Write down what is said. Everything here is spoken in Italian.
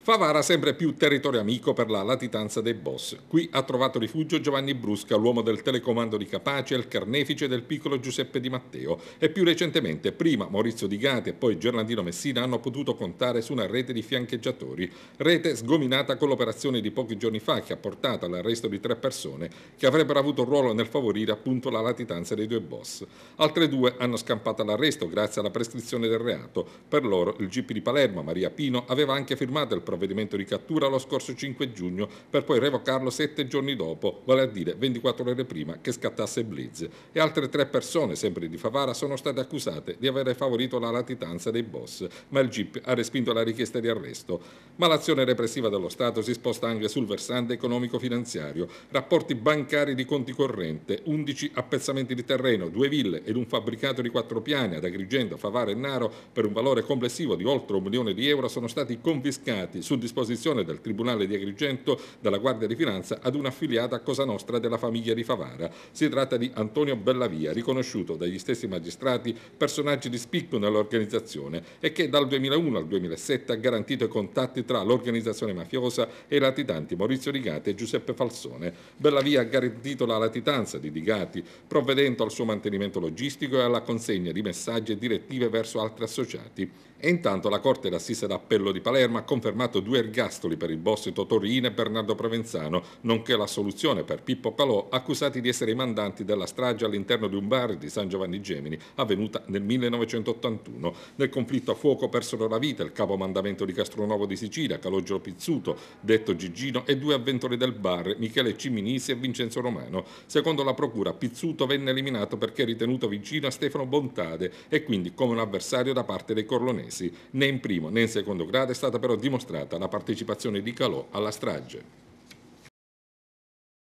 Favara sempre più territorio amico per la latitanza dei boss. Qui ha trovato rifugio Giovanni Brusca, l'uomo del telecomando di Capaci e il carnefice del piccolo Giuseppe Di Matteo. E più recentemente, prima Maurizio Di Gati e poi Gerlandino Messina hanno potuto contare su una rete di fiancheggiatori. Rete sgominata con l'operazione di pochi giorni fa che ha portato all'arresto di 3 persone che avrebbero avuto un ruolo nel favorire appunto la latitanza dei due boss. Altre 2 hanno scampato all'arresto grazie alla prescrizione del reato. Per loro il GP di Palermo, Maria Pino, aveva anche firmato il provvedimento di cattura lo scorso 5 giugno per poi revocarlo 7 giorni dopo, vale a dire 24 ore prima che scattasse il blitz. E altre 3 persone, sempre di Favara, sono state accusate di aver favorito la latitanza dei boss, ma il GIP ha respinto la richiesta di arresto. Ma l'azione repressiva dello Stato si sposta anche sul versante economico-finanziario. Rapporti bancari di conti corrente, 11 appezzamenti di terreno, 2 ville ed un fabbricato di 4 piani ad Agrigento, Favara e Naro per un valore complessivo di oltre 1 milione di euro sono stati confiscati su disposizione del Tribunale di Agrigento dalla Guardia di Finanza ad un'affiliata a Cosa Nostra della famiglia di Favara. Si tratta di Antonio Bellavia, riconosciuto dagli stessi magistrati personaggio di spicco nell'organizzazione e che dal 2001 al 2007 ha garantito i contatti tra l'organizzazione mafiosa e i latitanti Maurizio Di Gati e Giuseppe Falsone. Bellavia ha garantito la latitanza di Di Gati, provvedendo al suo mantenimento logistico e alla consegna di messaggi e direttive verso altri associati. E intanto la Corte d'Assise d'Appello di Palermo ha confermato 2 ergastoli per il boss Totò Riina e Bernardo Provenzano, nonché l'assoluzione per Pippo Calò, accusati di essere i mandanti della strage all'interno di un bar di San Giovanni Gemini, avvenuta nel 1981. Nel conflitto a fuoco persero la vita il capomandamento di Castronovo di Sicilia, Calogero Pizzuto, detto Gigino, e 2 avventori del bar, Michele Ciminisi e Vincenzo Romano. Secondo la procura, Pizzuto venne eliminato perché ritenuto vicino a Stefano Bontade e quindi come un avversario da parte dei corlonesi. Né in primo né in secondo grado è stata però dimostrata la partecipazione di Calò alla strage.